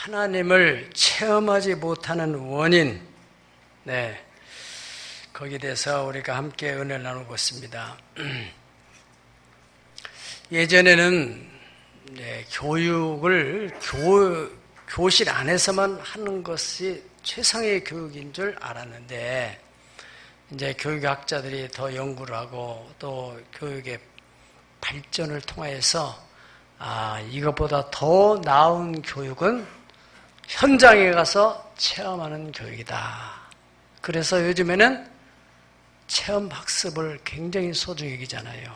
하나님을 체험하지 못하는 원인, 거기에 대해서 우리가 함께 은혜를 나누고 있습니다. 예전에는 교육을 교실 안에서만 하는 것이 최상의 교육인 줄 알았는데, 이제 교육학자들이 더 연구를 하고 또 교육의 발전을 통해서 이것보다 더 나은 교육은 현장에 가서 체험하는 교육이다. 그래서 요즘에는 체험 학습을 굉장히 소중히 여기잖아요.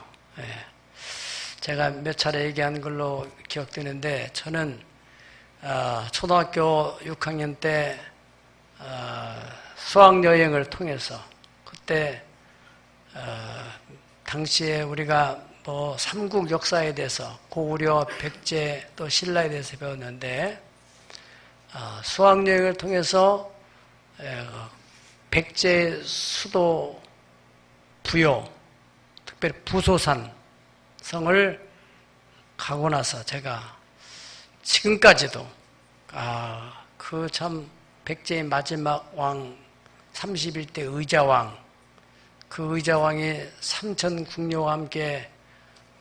제가 몇 차례 얘기한 걸로 기억되는데, 저는 초등학교 6학년 때 수학여행을 통해서, 그때 당시에 우리가 삼국 역사에 대해서 고구려, 백제, 또 신라에 대해서 배웠는데, 수학여행을 통해서 백제의 수도 부요, 특별히 부소산 성을 가고 나서 제가 지금까지도 그 참 백제의 마지막 왕 31대 의자왕, 그 의자왕이 삼천궁녀와 함께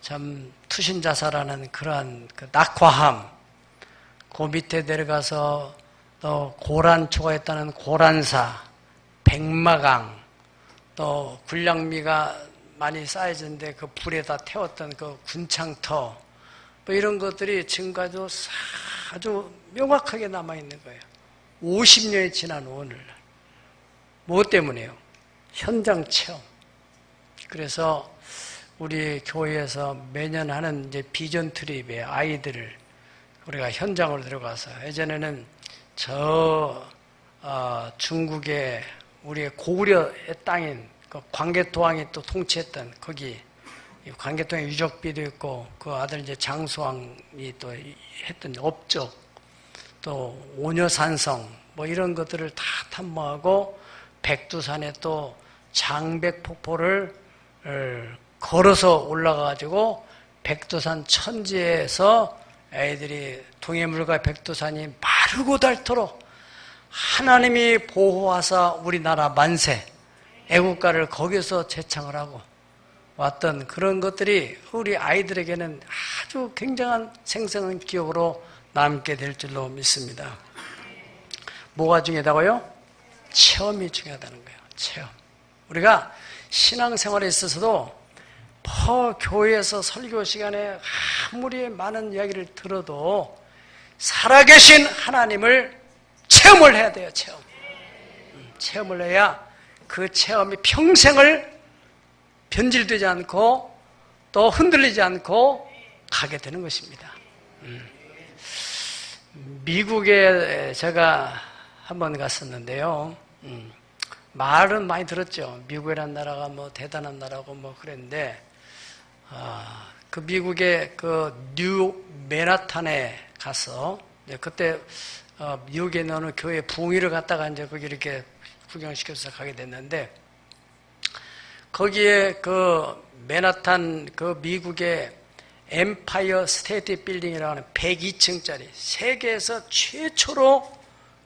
참 투신자사라는 그러한 낙화함, 그 밑에 내려가서 또 고란 초과했다는 고란사, 백마강, 또 군량미가 많이 쌓여졌는데 그 불에다 태웠던 그 군창터, 이런 것들이 지금까지도 아주 명확하게 남아있는 거예요. 50년이 지난 오늘날. 무엇 때문에요? 현장 체험. 그래서 우리 교회에서 매년 하는 이제 비전 트립에 아이들을 우리가 현장으로 들어가서, 예전에는 중국의 우리의 고구려의 땅인 그 광개토왕이 또 통치했던 거기, 광개토왕의 유적비도 있고, 그 아들 이제 장수왕이 또 했던 업적, 또 오녀산성, 이런 것들을 다 탐험하고, 백두산에 또 장백폭포를 걸어서 올라가가지고 백두산 천지에서 애들이 동해물과 백두산이 마르고 닳도록 하나님이 보호하사 우리나라 만세, 애국가를 거기서 제창을 하고 왔던 그런 것들이 우리 아이들에게는 아주 굉장한 생생한 기억으로 남게 될 줄로 믿습니다. 뭐가 중요하다고요? 체험이 중요하다는 거예요. 체험. 우리가 신앙생활에 있어서도 교회에서 설교 시간에 아무리 많은 이야기를 들어도 살아계신 하나님을 체험을 해야 돼요. 체험을 해야 그 체험이 평생을 변질되지 않고 또 흔들리지 않고 가게 되는 것입니다. 미국에 제가 한번 갔었는데요. 말은 많이 들었죠. 미국이라는 나라가 대단한 나라고 그랬는데, 그 미국의 그 뉴욕 맨하탄에 가서, 그때 미국에 있는 어느 교회 부흥회를 갔다가 이제 거기 이렇게 구경시켜서 가게 됐는데, 거기에 그 맨하탄 그 미국의 엠파이어 스테이트 빌딩이라고 하는 102층짜리 세계에서 최초로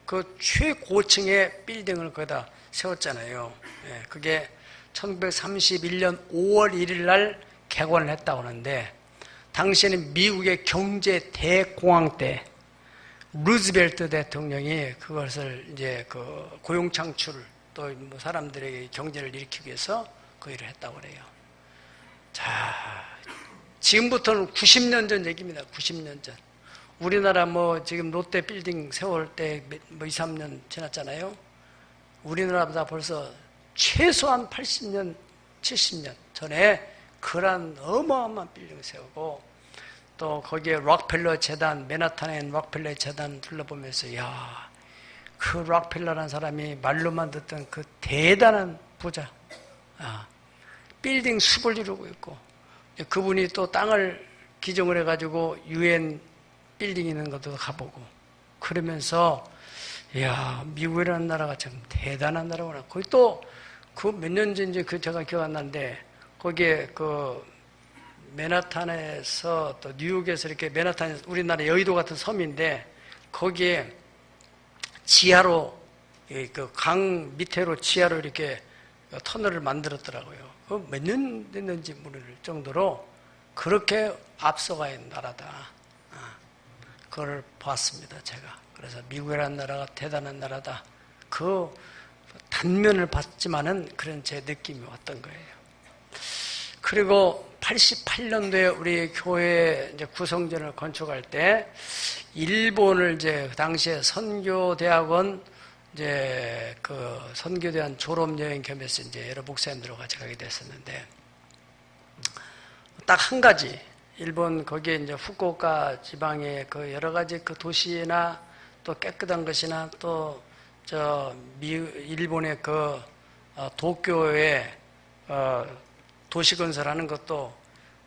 그 최고층의 빌딩을 거기다 세웠잖아요. 그게 1931년 5월 1일 날 개관을 했다고 하는데, 당시에는 미국의 경제 대공황 때 루즈벨트 대통령이 그것을 이제 그 고용 창출, 또 사람들에게 경제를 일으키기 위해서 그 일을 했다고 그래요. 자, 지금부터는 90년 전 얘기입니다. 90년 전. 우리나라 지금 롯데 빌딩 세울 때 2, 3년 지났잖아요. 우리나라보다 벌써 최소한 80년, 70년 전에 그런 어마어마한 빌딩을 세우고, 또 거기에 록펠러 재단, 맨하탄에 록펠러 재단 둘러보면서, 그 록펠러라는 사람이 말로만 듣던 그 대단한 부자, 빌딩 숲을 이루고 있고, 그분이 또 땅을 기증을 해가지고 UN 빌딩 있는 것도 가보고, 그러면서 미국이라는 나라가 참 대단한 나라구나. 거기 또 그 몇 년 전인지 제가 기억 안 나는데, 거기에 그 맨하탄에서 또 뉴욕에서 이렇게 맨하탄에서 우리나라 여의도 같은 섬인데, 거기에 지하로 그 강 밑으로 지하로 이렇게 터널을 만들었더라고요. 몇 년 됐는지 모를 정도로 그렇게 앞서가 있는 나라다. 그걸 봤습니다, 제가. 그래서 미국이라는 나라가 대단한 나라다. 그 단면을 봤지만은 그런 제 느낌이 왔던 거예요. 그리고 88년도에 우리 교회 이제 구성전을 건축할 때 일본을 이제 그 당시에 선교대학원 이제 그 선교대학 졸업여행 겸해서 이제 여러 목사님들과 같이 가게 됐었는데 딱 한 가지 일본 거기에 이제 후쿠오카 지방의 그 여러 가지 그 도시나 또 깨끗한 것이나 또 일본의 그 도쿄의 도시 건설하는 것도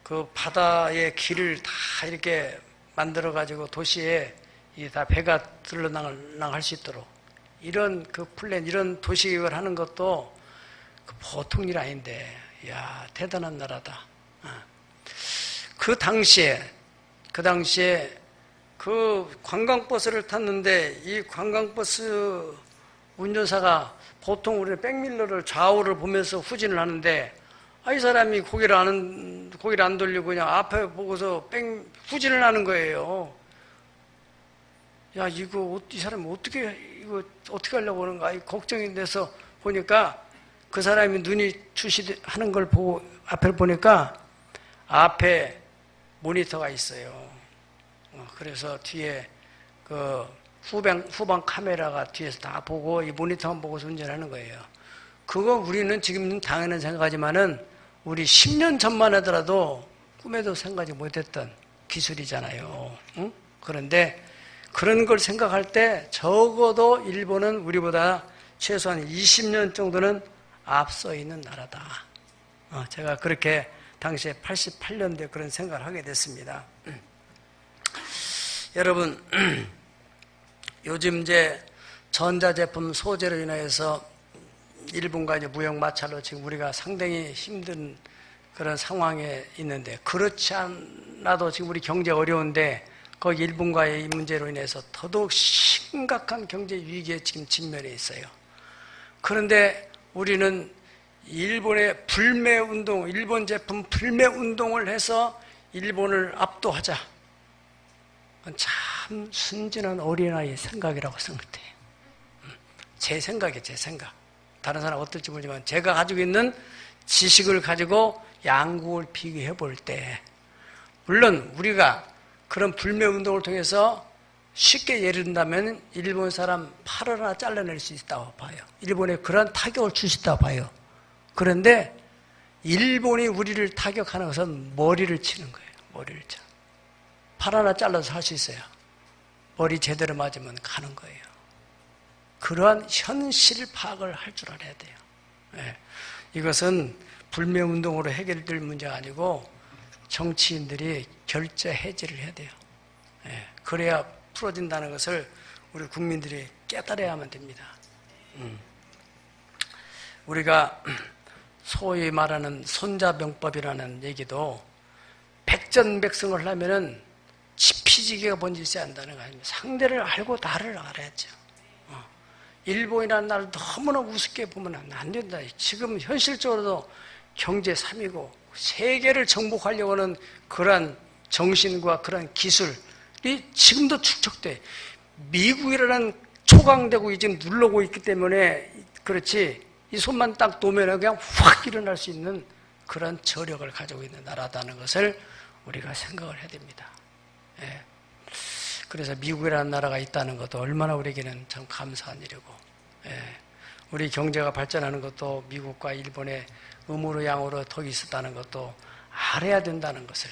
그 바다의 길을 다 이렇게 만들어 가지고 도시에 다 배가 들러나갈 수 있도록 이런 그 플랜, 이런 도시 계획을 하는 것도 그 보통 일 아닌데, 이야, 대단한 나라다. 그 당시에 그 관광버스를 탔는데 이 관광버스 운전사가 보통 우리는 백밀러를 좌우를 보면서 후진을 하는데 이 사람이 고개를 안 돌리고 그냥 앞에 보고서 후진을 하는 거예요. 야, 이 사람이 이거 어떻게 하려고 하는가? 걱정이 돼서 보니까 그 사람이 눈이 주시하는 걸 보고 앞을 보니까 앞에 모니터가 있어요. 그래서 뒤에 그 후방 카메라가 뒤에서 다 보고 이 모니터만 보고서 운전하는 거예요. 그거 우리는 지금 당연한 생각하지만은 우리 10년 전만 하더라도 꿈에도 생각하지 못했던 기술이잖아요. 응? 그런데 그런 걸 생각할 때 적어도 일본은 우리보다 최소한 20년 정도는 앞서 있는 나라다. 제가 그렇게 당시에 88년도에 그런 생각을 하게 됐습니다. 여러분, 요즘 이제 전자제품 소재로 인해서 일본과 이제 무역 마찰로 지금 우리가 상당히 힘든 그런 상황에 있는데, 그렇지 않아도 지금 우리 경제 어려운데 거기 일본과의 이 문제로 인해서 더더욱 심각한 경제 위기에 지금 직면해 있어요. 그런데 우리는 일본의 불매 운동, 일본 제품 불매 운동을 해서 일본을 압도하자. 참 순진한 어린아이의 생각이라고 생각해요. 제 생각이에요, 제 생각. 다른 사람 어떨지 모르지만 제가 가지고 있는 지식을 가지고 양국을 비교해 볼 때, 물론 우리가 그런 불매 운동을 통해서 쉽게 예를 든다면 일본 사람 팔을 하나 잘라낼 수 있다고 봐요. 일본에 그런 타격을 줄 수 있다고 봐요. 그런데 일본이 우리를 타격하는 것은 머리를 치는 거예요. 머리를 쳐. 팔 하나 잘라서 할 수 있어요. 머리 제대로 맞으면 가는 거예요. 그러한 현실 파악을 할 줄 알아야 돼요. 이것은 불매운동으로 해결될 문제가 아니고 정치인들이 결제 해지를 해야 돼요. 그래야 풀어진다는 것을 우리 국민들이 깨달아야만 됩니다. 우리가 소위 말하는 손자병법이라는 얘기도 백전백승을 하려면은 지피지기가 뭔지 있어야 한다는 거 아닙니까? 상대를 알고 나를 알아야죠. 일본이라는 나라를 너무나 우습게 보면 안 된다. 지금 현실적으로도 경제 3위고 세계를 정복하려고 하는 그러한 정신과 그러한 기술이 지금도 축적돼. 미국이라는 초강대국이 지금 눌러오고 있기 때문에 그렇지, 이 손만 딱 놓으면 그냥 확 일어날 수 있는 그런 저력을 가지고 있는 나라다는 것을 우리가 생각을 해야 됩니다. 그래서 미국이라는 나라가 있다는 것도 얼마나 우리에게는 참 감사한 일이고, 우리 경제가 발전하는 것도 미국과 일본의 음으로 양으로 덕이 있었다는 것도 알아야 된다는 것을,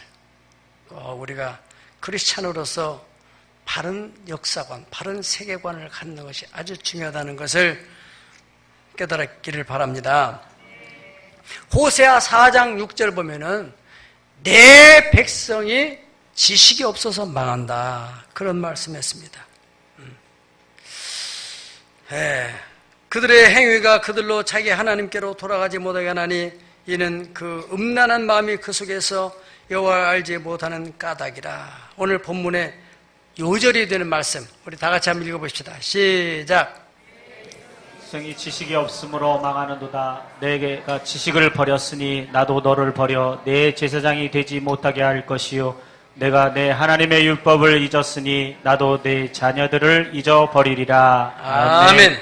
우리가 크리스찬으로서 바른 역사관, 바른 세계관을 갖는 것이 아주 중요하다는 것을 깨달았기를 바랍니다. 호세아 4장 6절 보면은 내 백성이 지식이 없어서 망한다, 그런 말씀했습니다. 그들의 행위가 그들로 자기 하나님께로 돌아가지 못하게 하나니 이는 그 음란한 마음이 그 속에서 여호와를 알지 못하는 까닭이라. 오늘 본문에 요절이 되는 말씀 우리 다 같이 한번 읽어봅시다. 시작. 백성이 지식이 없으므로 망하는도다. 내가 지식을 버렸으니 나도 너를 버려 내 제사장이 되지 못하게 할 것이요 내가 내 하나님의 율법을 잊었으니 나도 내 자녀들을 잊어버리리라. 아멘.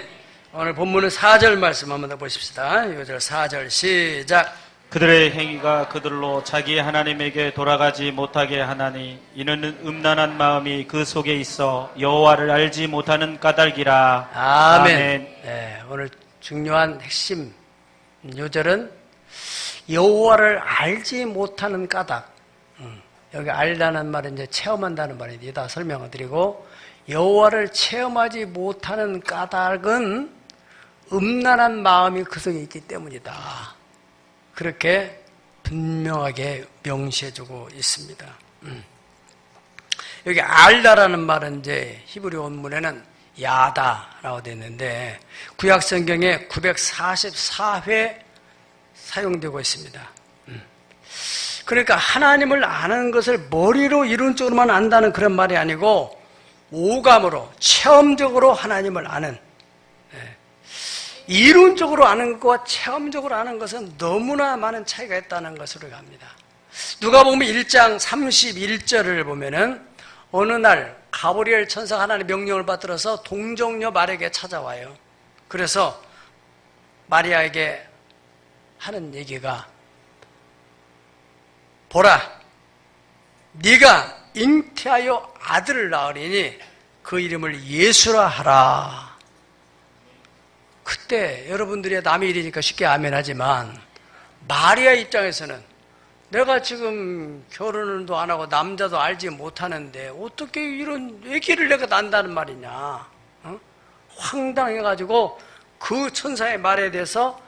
오늘 본문은 4절 말씀 한번 더 보십시다. 요절 4절 시작. 그들의 행위가 그들로 자기 하나님에게 돌아가지 못하게 하나니 이는 음란한 마음이 그 속에 있어 여호와를 알지 못하는 까닭이라. 아멘. 아멘. 네, 오늘 중요한 핵심 요절은 여호와를 알지 못하는 까닭. 여기 알다는 말은 이제 체험한다는 말인데 이따 설명을 드리고, 여호와를 체험하지 못하는 까닭은 음란한 마음이 그 속에 있기 때문이다. 그렇게 분명하게 명시해주고 있습니다. 여기 알다라는 말은 이제 히브리 원문에는 야다라고 되어 있는데 구약 성경에 944회 사용되고 있습니다. 그러니까 하나님을 아는 것을 머리로 이론적으로만 안다는 그런 말이 아니고 오감으로 체험적으로 하나님을 아는, 이론적으로 아는 것과 체험적으로 아는 것은 너무나 많은 차이가 있다는 것으로 갑니다. 누가복음 1장 31절을 보면은 어느 날 가브리엘 천사가 하나님의 명령을 받들어서 동정녀 마리아에게 찾아와요. 그래서 마리아에게 하는 얘기가, 보라, 네가 잉태하여 아들을 낳으리니 그 이름을 예수라 하라. 그때 여러분들이 남의 일이니까 쉽게 아멘하지만 마리아 입장에서는 내가 지금 결혼도 안 하고 남자도 알지 못하는데 어떻게 이런 아기를 내가 낳는다는 말이냐, 어? 황당해가지고 그 천사의 말에 대해서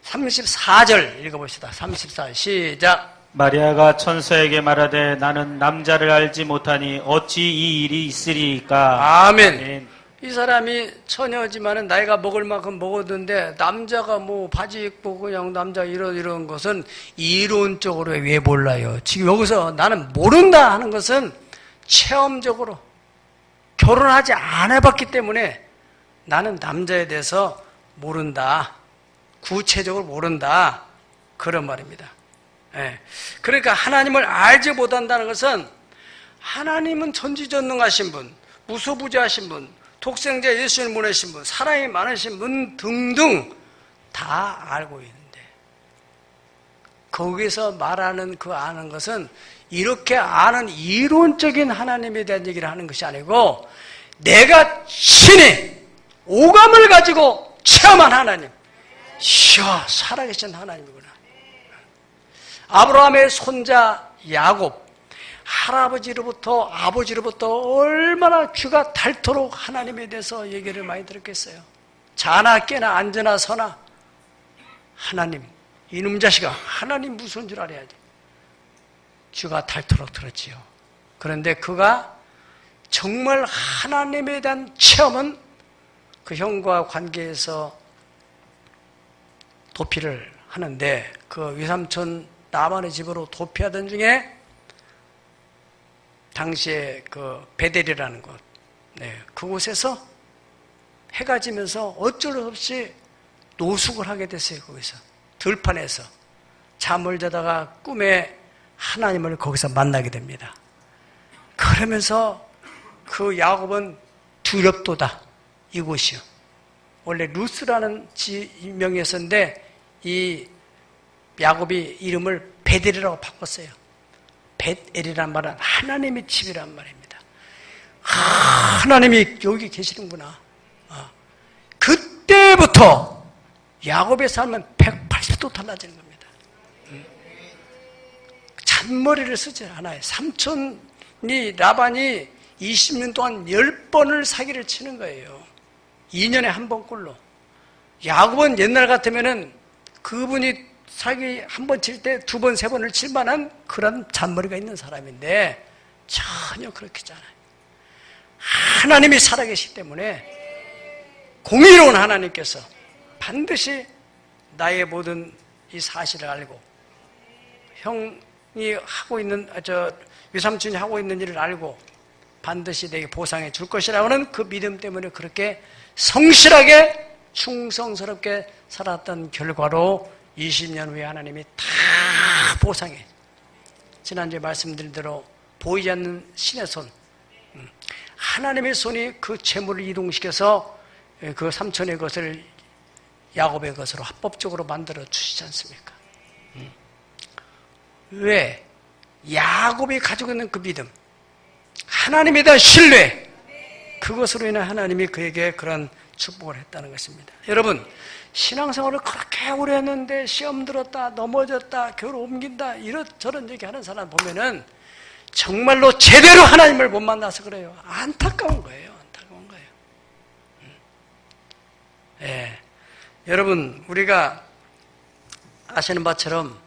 34절 읽어봅시다. 34절 시작. 마리아가 천사에게 말하되 나는 남자를 알지 못하니 어찌 이 일이 있으리이까. 아멘. 아멘. 이 사람이 처녀지만은 나이가 먹을 만큼 먹었는데 남자가 뭐 바지 입고 그냥 남자 이런 것은 이론적으로 왜 몰라요? 지금 여기서 나는 모른다 하는 것은 체험적으로 결혼하지 안 해봤기 때문에 나는 남자에 대해서 모른다, 구체적으로 모른다, 그런 말입니다. 예. 그러니까 하나님을 알지 못한다는 것은 하나님은 전지전능하신 분, 무소부재하신 분, 독생자 예수를 보내신 분, 사랑이 많으신 분 등등 다 알고 있는데 거기서 말하는 그 아는 것은 이렇게 아는 이론적인 하나님에 대한 얘기를 하는 것이 아니고 내가 친히 오감을 가지고 체험한 하나님, 이야, 살아계신 하나님이구나. 아브라함의 손자 야곱, 할아버지로부터 아버지로부터 얼마나 귀가 닳도록 하나님에 대해서 얘기를 많이 들었겠어요. 자나 깨나 앉으나 서나 하나님, 이놈 자식아 하나님 무서운 줄 알아야지. 귀가 닳도록 들었지요. 그런데 그가 정말 하나님에 대한 체험은 그 형과 관계에서 도피를 하는데 그 외삼촌 나만의 집으로 도피하던 중에 당시에 그 베델이라는 곳, 그곳에서 해가 지면서 어쩔 수 없이 노숙을 하게 됐어요. 거기서 들판에서 잠을 자다가 꿈에 하나님을 거기서 만나게 됩니다. 그러면서 그 야곱은 두렵도다, 이곳이요. 원래 루스라는 지명이었는데 이 야곱이 이름을 베델이라고 바꿨어요. 벳엘이란 말은 하나님의 집이란 말입니다. 하나님이 여기 계시는구나. 그때부터 야곱의 삶은 180도 달라지는 겁니다. 잔머리를 쓰지 않아요. 삼촌이 라반이 20년 동안 10번을 사기를 치는 거예요. 2년에 한 번꼴로. 야곱은 옛날 같으면은 그분이 사기 한 번 칠 때 두 번, 세 번을 칠 만한 그런 잔머리가 있는 사람인데 전혀 그렇지 않아요. 하나님이 살아계시기 때문에 공의로운 하나님께서 반드시 나의 모든 이 사실을 알고 형이 하고 있는, 외삼촌이 하고 있는 일을 알고 반드시 내게 보상해 줄 것이라는 그 믿음 때문에 그렇게 성실하게 충성스럽게 살았던 결과로 20년 후에 하나님이 다 보상해. 지난주에 말씀드린 대로 보이지 않는 신의 손, 하나님의 손이 그 재물을 이동시켜서 그 삼촌의 것을 야곱의 것으로 합법적으로 만들어 주시지 않습니까? 왜? 야곱이 가지고 있는 그 믿음, 하나님에 대한 신뢰, 그것으로 인해 하나님이 그에게 그런 축복을 했다는 것입니다. 여러분, 신앙생활을 그렇게 오래 했는데 시험 들었다, 넘어졌다, 교회를 옮긴다, 이런저런 얘기하는 사람 보면은 정말로 제대로 하나님을 못 만나서 그래요. 안타까운 거예요. 안타까운 거예요. 예. 여러분, 우리가 아시는 바처럼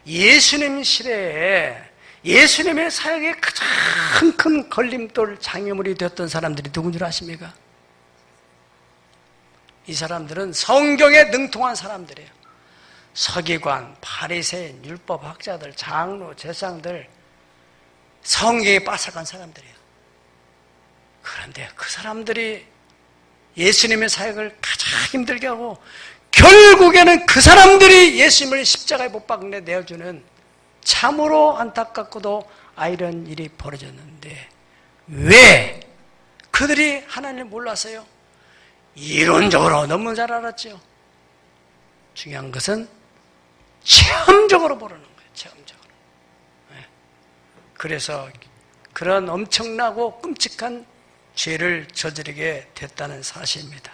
예수님 시대에 예수님의 사역에 가장 큰 걸림돌, 장애물이 되었던 사람들이 누군 줄 아십니까? 이 사람들은 성경에 능통한 사람들이에요. 서기관, 바리새인, 율법학자들, 장로, 제사장들, 성경에 빠삭한 사람들이에요. 그런데 그 사람들이 예수님의 사역을 가장 힘들게 하고 결국에는 그 사람들이 예수님을 십자가에 못 박내 내어주는 참으로 안타깝고도 아이러니한 일이 벌어졌는데 왜 그들이 하나님을 몰랐어요? 이론적으로 너무 잘 알았죠. 중요한 것은 체험적으로 모르는 거예요. 체험적으로. 그래서 그런 엄청나고 끔찍한 죄를 저지르게 됐다는 사실입니다.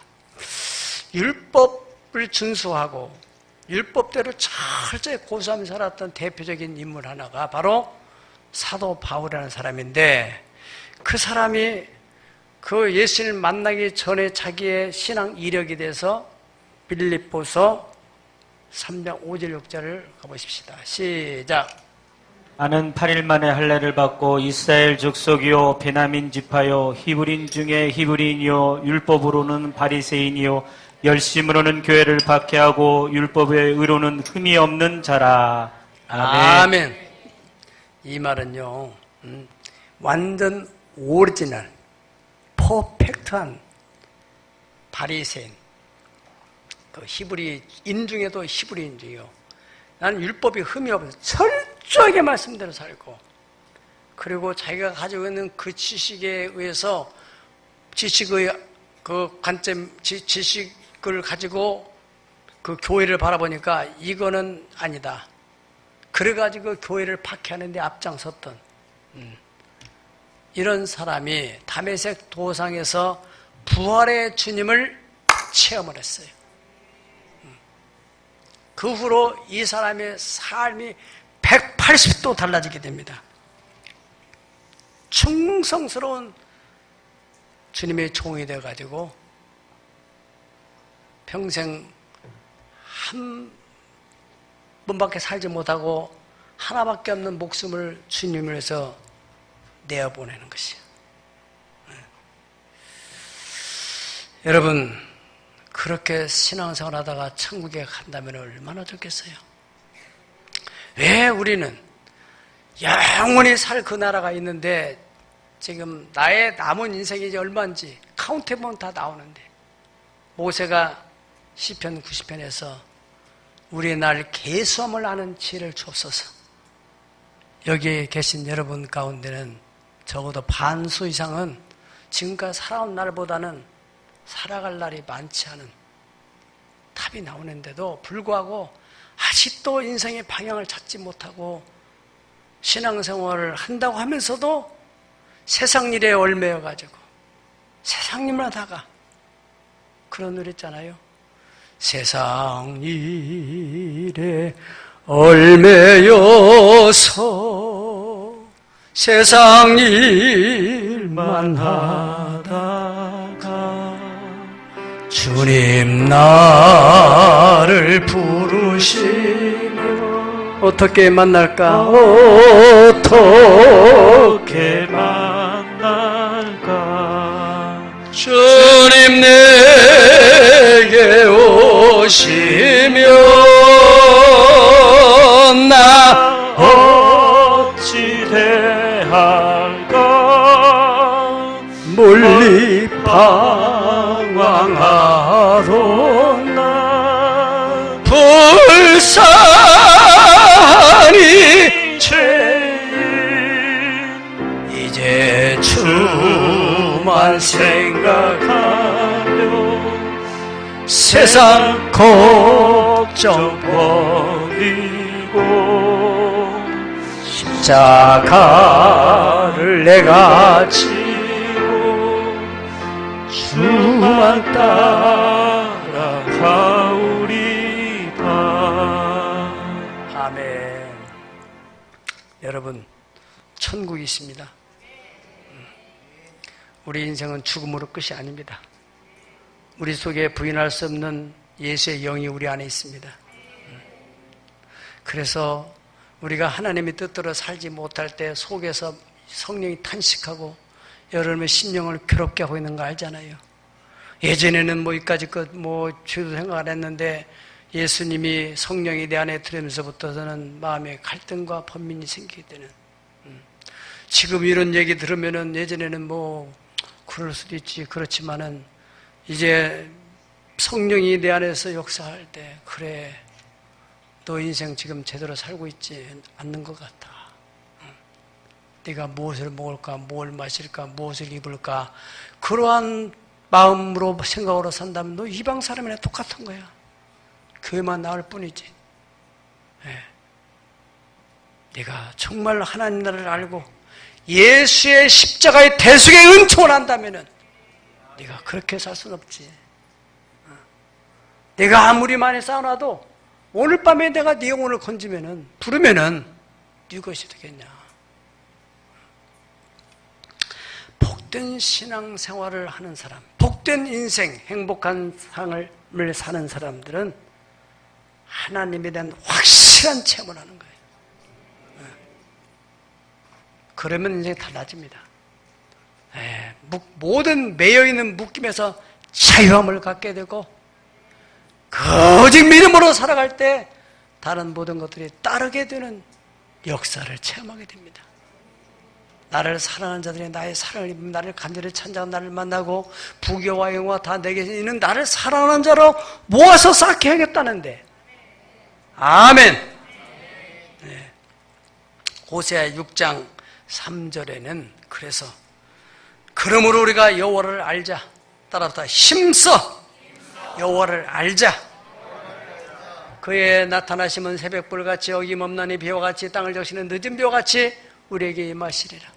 율법을 준수하고 율법대로 철저히 고수하며 살았던 대표적인 인물 하나가 바로 사도 바울이라는 사람인데, 그 사람이 그 예수님을 만나기 전에 자기의 신앙 이력에 대해서 빌립보서 3장 5절 6절을 가보십시다. 시작. 나는 8일 만에 할례를 받고 이스라엘 족속이요 베냐민 지파요 히브리인 중에 히브리인이요 율법으로는 바리새인이요 열심으로는 교회를 박해하고 율법의 의로는 흠이 없는 자라. 아멘. 아멘. 이 말은요, 완전 오리지널, 퍼펙트한 바리새인, 그 히브리인 중에도 히브리인 중이요. 나는 율법이 흠이 없어서 철저하게 말씀대로 살고, 그리고 자기가 가지고 있는 그 지식에 의해서 지식의 그 관점, 지식을 가지고 그 교회를 바라보니까 이거는 아니다. 그래가지고 교회를 박해하는 데 앞장섰던 이런 사람이 다메섹 도상에서 부활의 주님을 체험을 했어요. 그 후로 이 사람의 삶이 180도 달라지게 됩니다. 충성스러운 주님의 종이 되어가지고 평생 한 번밖에 살지 못하고 하나밖에 없는 목숨을 주님을 위해서 내어보내는 것이에요. 여러분, 그렇게 신앙생활 하다가 천국에 간다면 얼마나 좋겠어요? 왜 우리는 영원히 살 그 나라가 있는데 지금 나의 남은 인생이 이제 얼마인지 카운트해보면 다 나오는데, 모세가 시편 90편에서 우리의 날 계수함을 아는 지혜를 주옵소서. 여기 계신 여러분 가운데는 적어도 반수 이상은 지금까지 살아온 날보다는 살아갈 날이 많지 않은 답이 나오는데도 불구하고 아직도 인생의 방향을 찾지 못하고 신앙생활을 한다고 하면서도 세상 일에 얽매여가지고 세상 일만 하다가 그런 노래 있잖아요. 세상 일에 얽매여서 세상 일만 하다가 주님 나를 부르시면 어떻게 만날까? 어떻게 만날까? 주님 내게 오시면 나 어찌 대할까? 방황하도다 불쌍히 죄인 이제 주만 생각하며 세상 걱정 버리고 십자가를 내가 지고 주만 따라가오리다. 아멘. 여러분, 천국이 있습니다. 우리 인생은 죽음으로 끝이 아닙니다. 우리 속에 부인할 수 없는 예수의 영이 우리 안에 있습니다. 그래서 우리가 하나님의 뜻대로 살지 못할 때 속에서 성령이 탄식하고 여러분의 심령을 괴롭게 하고 있는 거 알잖아요. 예전에는 뭐 이까지 죄도 생각 안 했는데 예수님이 성령이 내 안에 들으면서부터는 마음에 갈등과 번민이 생기게 되는. 지금 이런 얘기 들으면은 예전에는 뭐 그럴 수도 있지. 그렇지만은 이제 성령이 내 안에서 역사할 때 그래 너 인생 지금 제대로 살고 있지 않는 것 같아. 네가 무엇을 먹을까, 뭘 마실까, 무엇을 입을까 그러한 마음으로 생각으로 산다면 너 이방 사람이랑 똑같은 거야. 교회만 나을 뿐이지. 네. 네가 정말 하나님 나라를 알고 예수의 십자가의 대속의 은총을 한다면은 네가 그렇게 살 수는 없지. 내가 아무리 많이 쌓아놔도 오늘 밤에 내가 네 영혼을 건지면은 부르면은 네 것이 되겠냐. 복된 신앙생활을 하는 사람, 복된 인생, 행복한 삶을 사는 사람들은 하나님에 대한 확실한 체험을 하는 거예요. 그러면 인생이 달라집니다. 모든 매여있는 묶임에서 자유함을 갖게 되고 오직 믿음으로 살아갈 때 다른 모든 것들이 따르게 되는 역사를 체험하게 됩니다. 나를 사랑하는 자들이 나의 사랑을 입으면 나를 간절히 찬양하고 나를 만나고 부귀와 영화 다 내게 있는 나를 사랑하는 자로 모아서 쌓게 하겠다는데 아멘. 네. 호세아 6장 3절에는 그래서 그러므로 우리가 여호와를 알자. 따라서 힘써 여호와를 알자. 그의 나타나심은 새벽불같이 어김없나니 비와 같이 땅을 적시는 늦은 비와 같이 우리에게 임하시리라.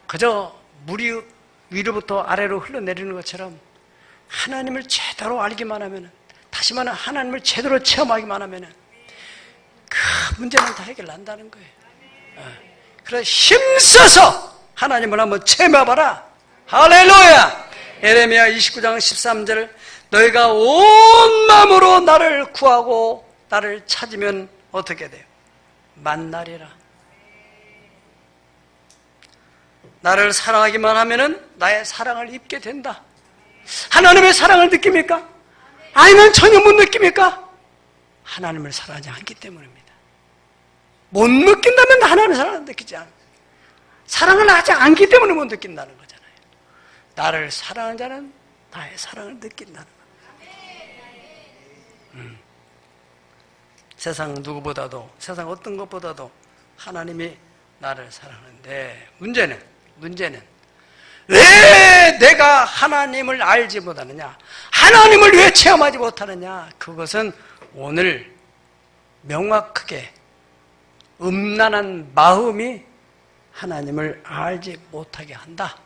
그저 물이 위로부터 아래로 흘러내리는 것처럼 하나님을 제대로 알기만 하면, 다시 말하면 하나님을 제대로 체험하기만 하면 그 문제는 다 해결난다는 거예요. 그래서 힘써서 하나님을 한번 체험해봐라. 할렐루야. 예레미야 29장 13절 너희가 온 마음으로 나를 구하고 나를 찾으면 어떻게 돼요? 만나리라. 나를 사랑하기만 하면은 나의 사랑을 입게 된다. 하나님의 사랑을 느낍니까? 아니면 전혀 못 느낍니까? 하나님을 사랑하지 않기 때문입니다. 못 느낀다면 하나님의 사랑을 느끼지 않아요. 사랑을 하지 않기 때문에 못 느낀다는 거잖아요. 나를 사랑하는 자는 나의 사랑을 느낀다는 거예요. 세상 누구보다도, 세상 어떤 것보다도 하나님이 나를 사랑하는데 문제는 왜 내가 하나님을 알지 못하느냐, 하나님을 왜 체험하지 못하느냐. 그것은 오늘 명확하게 음란한 마음이 하나님을 알지 못하게 한다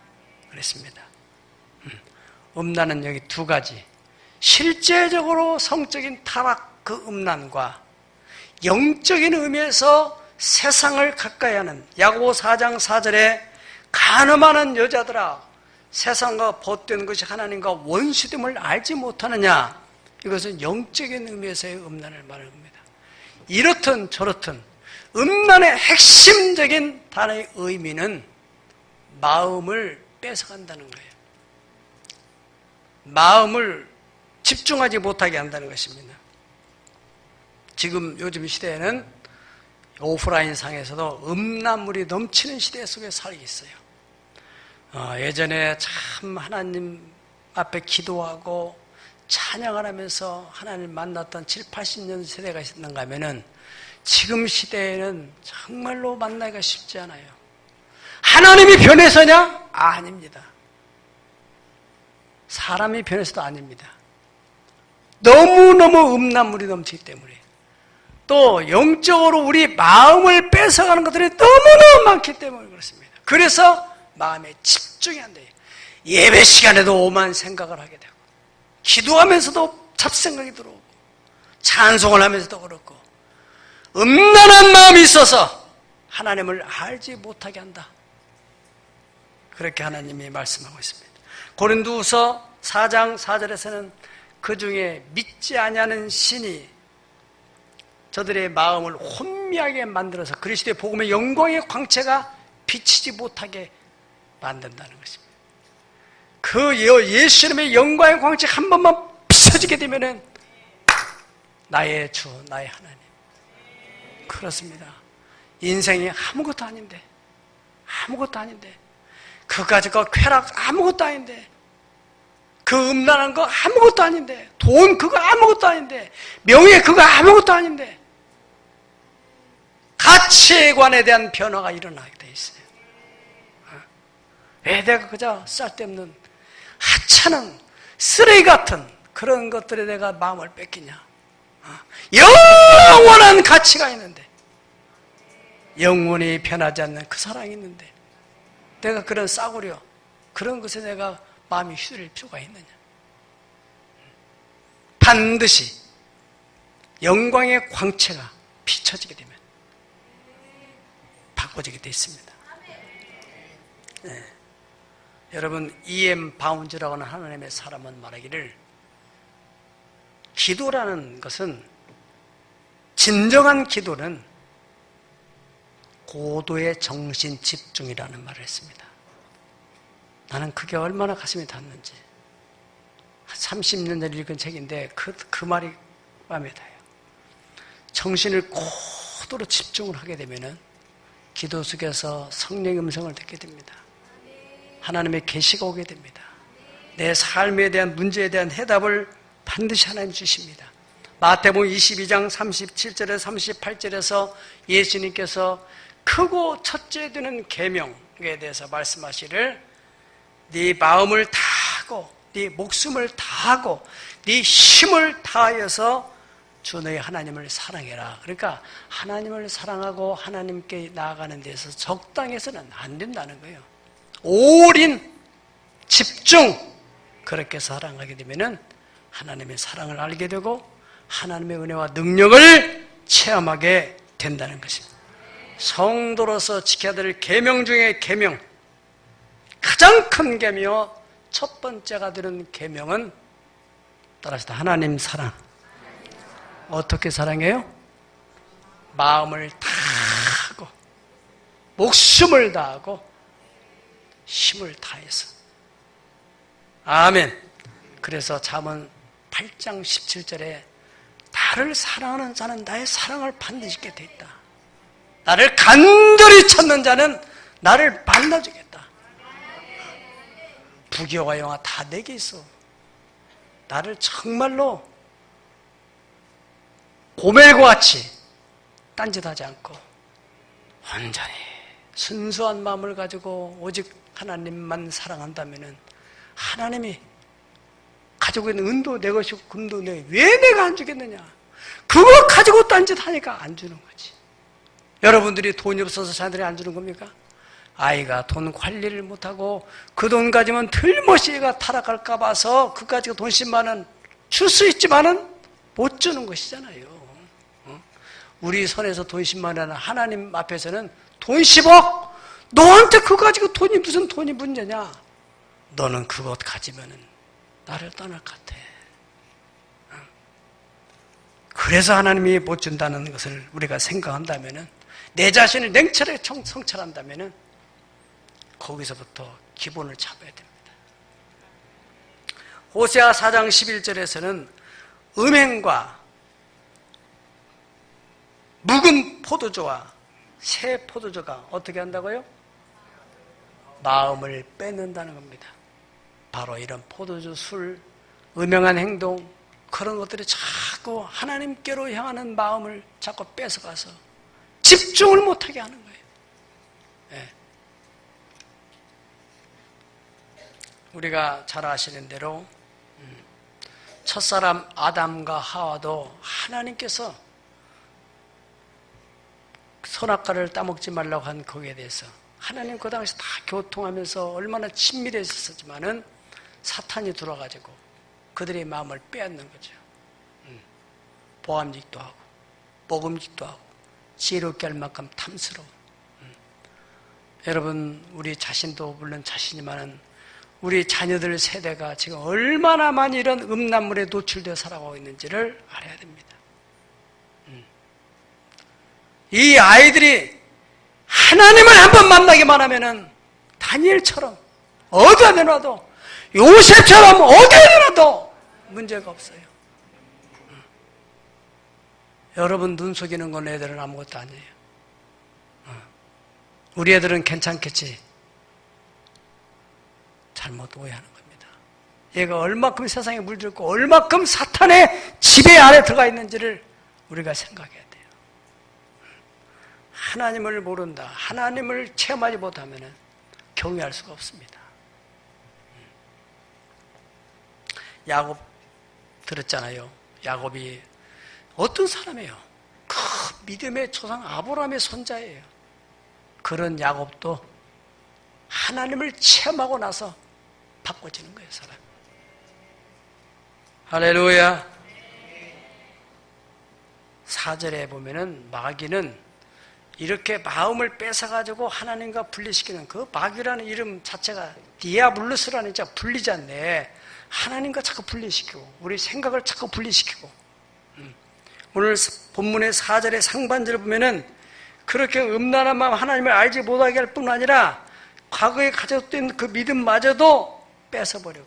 그랬습니다. 음란은 여기 두 가지, 실제적으로 성적인 타락 그 음란과 영적인 의미에서 세상을 가까이 하는, 야고보 4장 4절에 간음하는 여자들아 세상과 벗된 것이 하나님과 원수됨을 알지 못하느냐. 이것은 영적인 의미에서의 음란을 말하는 겁니다. 이렇든 저렇든 음란의 핵심적인 단어의 의미는 마음을 뺏어간다는 거예요. 마음을 집중하지 못하게 한다는 것입니다. 지금 요즘 시대에는 오프라인 상에서도 음란물이 넘치는 시대 속에 살고 있어요. 예전에 참 하나님 앞에 기도하고 찬양을 하면서 하나님을 만났던 7, 80년 세대가 있었는가 하면은 지금 시대에는 정말로 만나기가 쉽지 않아요. 하나님이 변해서냐? 아닙니다. 사람이 변해서도 아닙니다. 너무너무 음란물이 넘치기 때문에, 또 영적으로 우리 마음을 뺏어가는 것들이 너무너무 많기 때문에 그렇습니다. 그래서 마음에 집중이 안 돼요. 예배 시간에도 오만 생각을 하게 되고, 기도하면서도 잡생각이 들어오고, 찬송을 하면서도 그렇고, 음란한 마음이 있어서 하나님을 알지 못하게 한다. 그렇게 하나님이 말씀하고 있습니다. 고린도후서 4장 4절에서는 그 중에 믿지 아니하는 신이 저들의 마음을 혼미하게 만들어서 그리스도의 복음의 영광의 광채가 비치지 못하게 만든다는 것입니다. 그 예수 이름의 영광의 광채가 한 번만 비춰지게 되면은 나의 주, 나의 하나님. 그렇습니다. 인생이 아무것도 아닌데, 그 가지고 쾌락 아무것도 아닌데, 그 음란한 거 아무것도 아닌데, 돈 그거 아무것도 아닌데, 명예 그거 아무것도 아닌데, 가치관에 대한 변화가 일어나게 돼 있어요. 왜 내가 그저 쓸데없는 하찮은 쓰레기 같은 그런 것들에 내가 마음을 뺏기냐? 영원한 가치가 있는데, 영원히 변하지 않는 그 사랑이 있는데, 내가 그런 싸구려 그런 것에 내가 마음이 휘둘릴 필요가 있느냐? 반드시 영광의 광채가 비춰지게 되면 바꿔지게 되어 있습니다. 네. 여러분, E.M. 바운즈라고 하는 하나님의 사람은 말하기를, 기도라는 것은, 진정한 기도는 고도의 정신 집중이라는 말을 했습니다. 나는 그게 얼마나 가슴이 닿는지. 30년 전에 읽은 책인데 그 말이 마음에 닿아요. 정신을 고도로 집중을 하게 되면은 기도 속에서 성령의 음성을 듣게 됩니다. 하나님의 계시가 오게 됩니다. 내 삶에 대한 문제에 대한 해답을 반드시 하나님 주십니다. 마태복음 22장 37절에서 38절에서 예수님께서 크고 첫째 되는 계명에 대해서 말씀하시를, 네 마음을 다하고 네 목숨을 다하고 네 힘을 다하여서 주 너의 하나님을 사랑해라. 그러니까 하나님을 사랑하고 하나님께 나아가는 데서 적당해서는 안 된다는 거예요. 올인, 집중, 그렇게 사랑하게 되면은 하나님의 사랑을 알게 되고 하나님의 은혜와 능력을 체험하게 된다는 것입니다. 성도로서 지켜야 될 계명 중에 계명, 가장 큰 계명, 첫 번째가 되는 계명은 따라서 하나님 사랑. 어떻게 사랑해요? 마음을 다하고 목숨을 다하고 힘을 다해서. 아멘. 그래서 잠언 8장 17절에 나를 사랑하는 자는 나의 사랑을 반드시 잊게 돼 있다. 나를 간절히 찾는 자는 나를 만나주겠다. 부귀와 영화 다 내게 있어. 나를 정말로 고멜과 같이 딴짓하지 않고 온전히 순수한 마음을 가지고 오직 하나님만 사랑한다면은 하나님이 가지고 있는 은도 내 것이고 금도 왜 내가 안 주겠느냐? 그거 가지고 딴짓하니까 안 주는 거지. 여러분들이 돈이 없어서 자녀들이 안 주는 겁니까? 아이가 돈 관리를 못하고 그 돈 가지면 틀림없이 얘가 타락할까 봐서 그 가지고 돈 10만 원 줄 수 있지만은 못 주는 것이잖아요. 우리 손에서 돈 10만 원, 하나님 앞에서는 돈 10억? 너한테 그거 가지고 돈이 무슨 돈이 문제냐? 너는 그것 가지면은 나를 떠날 것 같아. 그래서 하나님이 못 준다는 것을 우리가 생각한다면은, 내 자신을 냉철하게 성찰한다면은 거기서부터 기본을 잡아야 됩니다. 호세아 4장 11절에서는 음행과 묵은 포도주와 새 포도주가 어떻게 한다고요? 마음을 뺏는다는 겁니다. 바로 이런 포도주, 술, 음행한 행동, 그런 것들이 자꾸 하나님께로 향하는 마음을 자꾸 뺏어가서 집중을 못하게 하는 거예요. 예. 우리가 잘 아시는 대로 첫사람 아담과 하와도 하나님께서 선악과를 따먹지 말라고 한 거기에 대해서 하나님 그 당시 다 교통하면서 얼마나 친밀했었지만은 사탄이 들어와가지고 그들의 마음을 빼앗는 거죠. 보암직도 하고 먹음직도 하고 지혜롭게 할 만큼 탐스러운. 여러분 우리 자신도 물론 자신이지만은 우리 자녀들 세대가 지금 얼마나 많이 이런 음란물에 노출되어 살아가고 있는지를 알아야 됩니다. 이 아이들이 하나님을 한번 만나기만 하면은 다니엘처럼 어디에 내놔도 요셉처럼 어디에 내놔도 문제가 없어요. 여러분 눈 속이는 건 애들은 아무것도 아니에요. 우리 애들은 괜찮겠지. 잘못 오해하는 겁니다. 얘가 얼마큼 세상에 물들고 얼마큼 사탄의 지배 안에 들어가 있는지를 우리가 생각해야 돼요. 하나님을 모른다. 하나님을 체험하지 못하면 경외할 수가 없습니다. 야곱 들었잖아요. 야곱이 어떤 사람이에요? 그 믿음의 조상 아브라함의 손자예요. 그런 야곱도 하나님을 체험하고 나서 바꿔지는 거예요, 사람. 할렐루야. 4절에 보면은 마귀는 이렇게 마음을 뺏어가지고 하나님과 분리시키는 그 마귀라는 이름 자체가 디아블루스라는 자 분리자인데 하나님과 자꾸 분리시키고 우리 생각을 자꾸 분리시키고 오늘 본문의 4절의 상반절을 보면은 그렇게 음란한 마음 하나님을 알지 못하게 할 뿐 아니라 과거에 가졌던 그 믿음마저도 뺏어버리고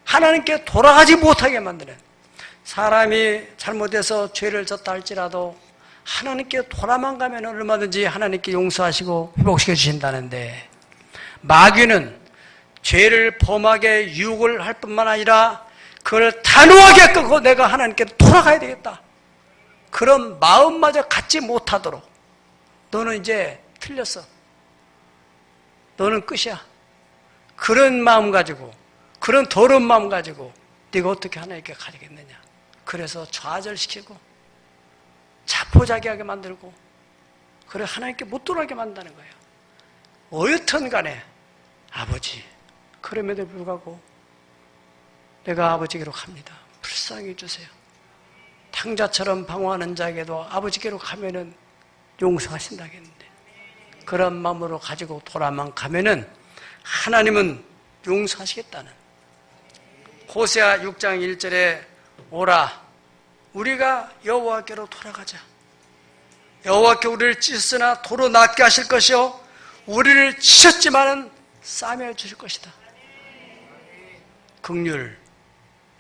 하나님께 돌아가지 못하게 만드는 사람이 잘못해서 죄를 졌다 할지라도 하나님께 돌아만 가면 얼마든지 하나님께 용서하시고 회복시켜 주신다는데 마귀는 죄를 범하게 유혹을 할 뿐만 아니라 그걸 단호하게 끊고 내가 하나님께 돌아가야 되겠다. 그런 마음마저 갖지 못하도록 너는 이제 틀렸어. 너는 끝이야. 그런 마음 가지고 그런 더러운 마음 가지고 네가 어떻게 하나님께 가리겠느냐. 그래서 좌절시키고 자포자기하게 만들고 그래 하나님께 못 돌아가게 만드는 거예요. 어여튼 간에 아버지 그럼에도 불구하고 내가 아버지께로 갑니다. 불쌍히 해주세요. 탕자처럼 방황하는 자에게도 아버지께로 가면은 용서하신다 했는데 그런 마음으로 가지고 돌아만 가면은 하나님은 용서하시겠다는 호세아 6장 1절에 오라 우리가 여호와께로 돌아가자. 여호와께 우리를 찢었으나 도로 낫게 하실 것이요 우리를 치셨지만은 싸매어 주실 것이다. 긍휼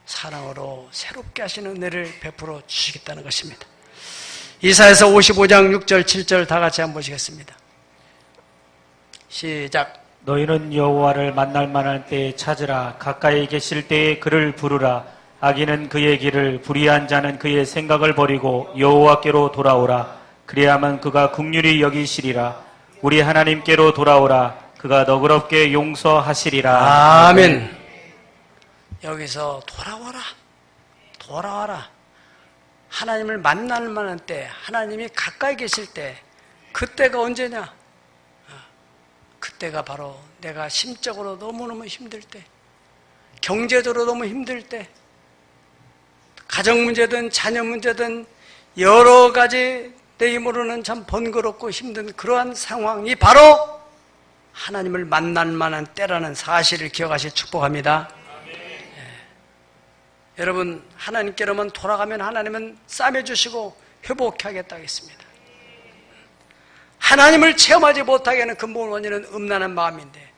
사랑으로 새롭게 하시는 은혜를 베풀어 주시겠다는 것입니다. 이사야서 55장 6절 7절 다 같이 한번 보시겠습니다. 시작. 너희는 여호와를 만날 만한 때에 찾으라. 가까이 계실 때에 그를 부르라. 악인은 그의 길을 불의한 자는 그의 생각을 버리고 여호와께로 돌아오라. 그래야만 그가 긍휼히 여기시리라. 우리 하나님께로 돌아오라. 그가 너그럽게 용서하시리라. 아멘. 여기서 돌아와라. 하나님을 만날 만한 때, 하나님이 가까이 계실 때, 그때가 언제냐? 그때가 바로 내가 심적으로 너무너무 힘들 때, 경제적으로 너무 힘들 때, 가정 문제든 자녀 문제든 여러 가지 내 힘으로는 참 번거롭고 힘든 그러한 상황이 바로 하나님을 만날 만한 때라는 사실을 기억하시 축복합니다. 여러분 하나님께로만 돌아가면 하나님은 싸매주시고 회복케 하겠다고 했습니다. 하나님을 체험하지 못하게 하는 근본 원인은 음란한 마음인데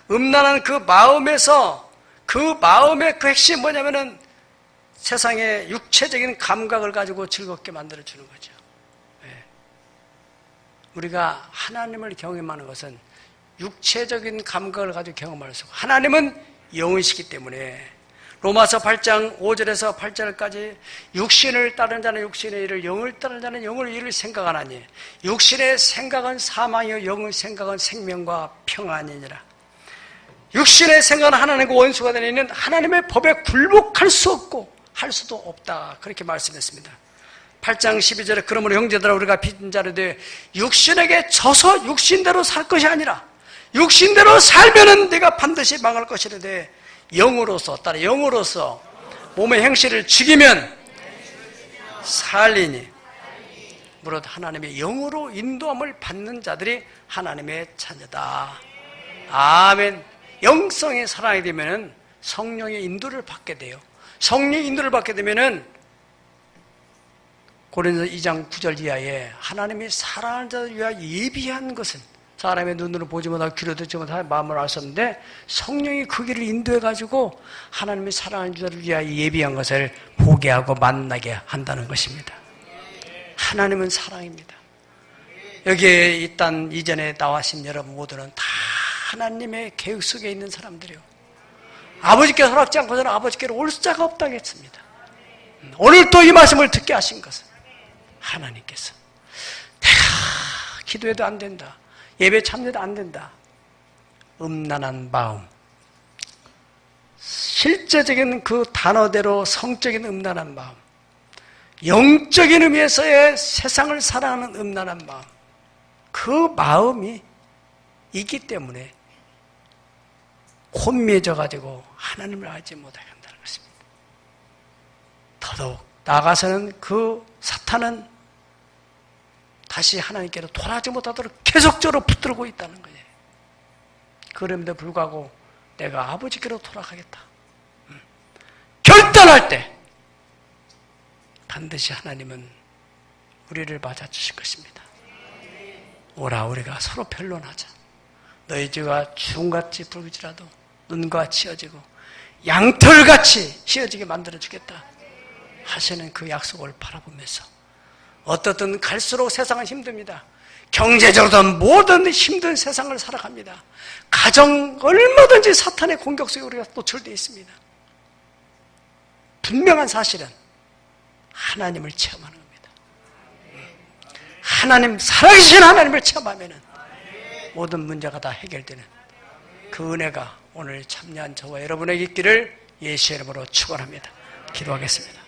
음란한 그 마음에서 그 마음의 그 핵심이 뭐냐면은 세상의 육체적인 감각을 가지고 즐겁게 만들어주는 거죠. 우리가 하나님을 경험하는 것은 육체적인 감각을 가지고 경험할 수 있고 하나님은 영이시기 때문에 로마서 8장 5절에서 8절까지 육신을 따르는 자는 육신의 일을 영을 따르는 자는 영의 일을 생각하나니 육신의 생각은 사망이요 영의 생각은 생명과 평안이니라. 육신의 생각은 하나님과 원수가 되는 이는 하나님의 법에 굴복할 수 없고 할 수도 없다. 그렇게 말씀했습니다. 8장 12절에 그러므로 형제들아 우리가 빚진 자로 되어 육신에게 져서 육신대로 살 것이 아니라 육신대로 살면은 내가 반드시 망할 것이라되 영으로서 따라 영으로서 몸의 행실을 죽이면 살리니 무릇 하나님의 영으로 인도함을 받는 자들이 하나님의 자녀다. 아멘. 영성의 사랑이 되면은 성령의 인도를 받게 돼요. 성령의 인도를 받게 되면은 고린도서 2장 9절 이하에 하나님이 사랑하는 자를 위하여 예비한 것은 사람의 눈으로 보지 못하고 귀로 듣지 못하고 마음으로 알 수 없는데 성령이 그 길을 인도해가지고 하나님이 사랑하는 자를 위하여 예비한 것을 보게 하고 만나게 한다는 것입니다. 하나님은 사랑입니다. 여기에 이 땅 이전에 나와신 여러분 모두는 다 하나님의 계획 속에 있는 사람들이요. 아버지께서 허락지 않고서는 아버지께로 올 자가 없다겠습니다. 오늘 또 이 말씀을 듣게 하신 것은 하나님께서 내가 기도해도 안 된다. 예배 참여도 안 된다. 음란한 마음. 실제적인 그 단어대로 성적인 음란한 마음. 영적인 의미에서의 세상을 사랑하는 음란한 마음. 그 마음이 있기 때문에 혼미해져가지고 하나님을 알지 못하게 한다는 것입니다. 더더욱 나아가서는 그 사탄은 다시 하나님께로 돌아가지 못하도록 계속적으로 붙들고 있다는 거예요. 그럼에도 불구하고 내가 아버지께로 돌아가겠다. 결단할 때 반드시 하나님은 우리를 맞아주실 것입니다. 오라 우리가 서로 변론하자. 너희 죄가 주홍같이 붉을지라도 눈과 치어지고 양털같이 휘어지게 만들어주겠다 하시는 그 약속을 바라보면서 어떻든 갈수록 세상은 힘듭니다. 경제적으로든 모든 힘든 세상을 살아갑니다. 가정 얼마든지 사탄의 공격 속에 우리가 노출되어 있습니다. 분명한 사실은 하나님을 체험하는 겁니다. 하나님, 살아계신 하나님을 체험하면 모든 문제가 다 해결되는 그 은혜가 오늘 참여한 저와 여러분에게 있기를 예수의 이름으로 축원합니다. 기도하겠습니다.